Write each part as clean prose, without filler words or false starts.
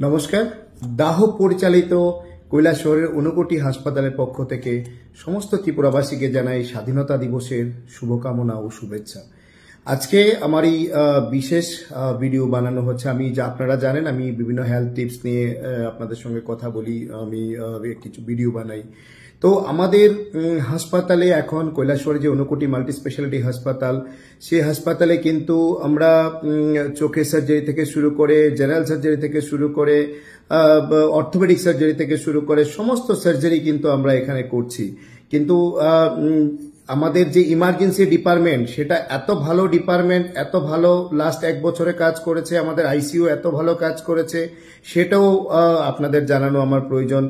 নমস্কার। দাহ পরিচালিত কৈলাসহরের 59টি হাসপাতালের পক্ষ থেকে সমস্ত ত্রিপুরাবাসীকে জানাই স্বাধীনতা দিবসের শুভকামনা ও শুভেচ্ছা। আজকে আমার এই বিশেষ ভিডিও বানানো হচ্ছে। আপনারা জানেন আমি বিভিন্ন হেলথ টিপস নিয়ে আপনাদের সঙ্গে কথা বলি, আমি কিছু ভিডিও বানাই। তো আমাদের হাসপাতালে এখন কৈলাসহরে যে 59টি মাল্টি স্পেশালিটি হাসপাতাল, সেই হাসপাতালে কিন্তু আমরা চোখের সার্জারি থেকে শুরু করে, জেনারেল সার্জারি থেকে শুরু করে, অর্থোপেডিক সার্জারি থেকে শুরু করে সমস্ত সার্জারি কিন্তু আমরা এখানে করছি। কিন্তু আমাদের যে ইমার্জেন্সি ডিপার্টমেন্ট, সেটা এত ভালো ডিপার্টমেন্ট, এত ভালো লাস্ট 1 বছরে কাজ করেছে, আমাদের আইসিইউ এত ভালো কাজ করেছে, সেটাও আপনাদের জানানো আমার প্রয়োজন।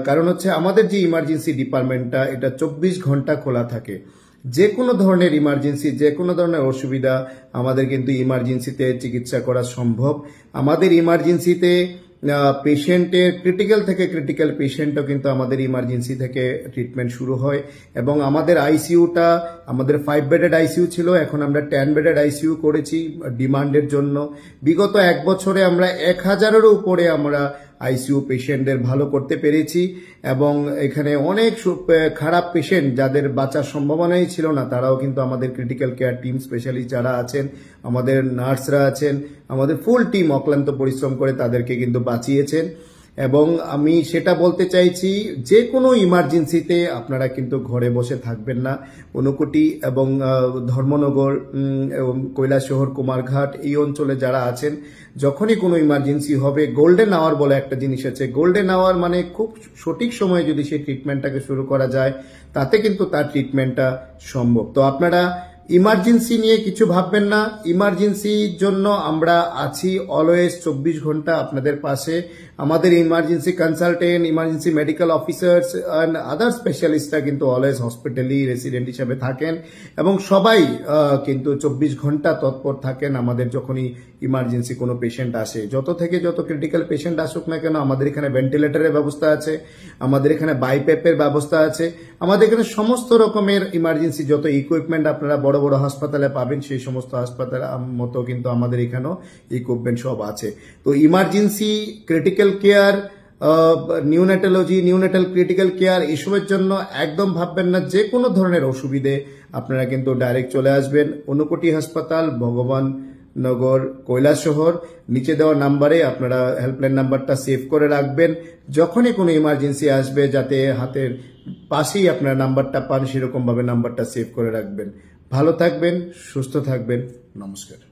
কারণ হচ্ছে আমাদের যে ইমার্জেন্সি ডিপার্টমেন্টটা, এটা 24 ঘন্টা খোলা থাকে। যে কোনো ধরনের ইমার্জেন্সি, যে কোনো ধরনের অসুবিধা আমাদের কিন্তু ইমার্জেন্সিতে চিকিৎসা করা সম্ভব। আমাদের ইমার্জেন্সিতে পেশেন্টের ক্রিটিক্যাল থেকে ক্রিটিক্যাল পেশেন্টও কিন্তু আমাদের ইমার্জেন্সি থেকে ট্রিটমেন্ট শুরু হয়। এবং আমাদের আইসিইউটা, আমাদের 5 বেডেড আইসিইউ ছিল, এখন আমরা 10 বেডেড আইসিইউ করেছি ডিমান্ডের জন্য। বিগত 1 বছরে আমরা 1000-এরও উপরে আমরা আইসিইউ পেশেন্টদের ভালো করতে পেরেছি। এবং এখানে অনেক খারাপ পেশেন্ট যাদের বাঁচার সম্ভাবনাই ছিল না, তারাও কিন্তু আমাদের ক্রিটিক্যাল কেয়ার টিম স্পেশালি যারা আছেন, আমাদের নার্সরা আছেন, আমাদের ফুল টিম অক্লান্ত পরিশ্রম করে তাদেরকে কিন্তু বাঁচিয়েছেন। এবং আমি সেটা বলতে চাইছি, যে কোনো ইমার্জেন্সিতে আপনারা কিন্তু ঘরে বসে থাকবেন না। 59 এবং ধর্মনগর, কৈলাসহর, কুমারঘাট এই অঞ্চলে যারা আছেন, যখনই কোনো ইমার্জেন্সি হবে, গোল্ডেন আওয়ার বলে একটা জিনিস আছে। গোল্ডেন আওয়ার মানে খুব সঠিক সময়ে যদি সেই ট্রিটমেন্টটাকে শুরু করা যায়, তাতে কিন্তু তার ট্রিটমেন্টটা সম্ভব। তো আপনারা ইমার্জেন্সি নিয়ে কিছু ভাববেন না। ইমার্জেন্সির জন্য আমরা আছি অলওয়েজ 24 ঘন্টা আপনাদের পাশে। আমাদের emergency consultant, emergency medical officers and other স্পেশালিস্টরা কিন্তু অলওয়েজ হসপিটালি রেসিডেন্ট হিসেবে থাকেন এবং সবাই কিন্তু 24 ঘন্টা তৎপর থাকেন আমাদের যখনই ইমার্জেন্সি কোনো পেশেন্ট আসে। যত ক্রিটিক্যাল পেশেন্ট আসুক না কেন, আমাদের এখানে ভেন্টিলেটরের ব্যবস্থা আছে, আমাদের এখানে বাইপ্যাপের ব্যবস্থা আছে, আমাদের এখানে সমস্ত রকমের ইমার্জেন্সি যত ইকুইপমেন্ট আপনারা বড় বড় হাসপাতালে পাবেন, সেই সমস্ত হাসপাতাল মতো কিন্তু আমাদের এখানেও ইকুইপমেন্ট সব আছে। তো emergency, critical care, neonatology, neonatal critical care, এসবের জন্য একদম ভাববেন না। যে কোনো ধরনের অসুবিধে আপনারা কিন্তু ডাইরেক্ট চলে আসবেন 59 হাসপাতাল, ভগবান নগর, কৈলাসহর। নিচে দেওয়া নাম্বারে আপনারা হেল্পলাইন নাম্বারটা সেভ করে রাখবেন। যখনই কোনো ইমার্জেন্সি আসবে, যাতে হাতের পাশেই আপনারা নাম্বারটা পান, সেরকম ভাবে নাম্বারটা সেভ করে রাখবেন। ভালো থাকবেন, সুস্থ থাকবেন। নমস্কার।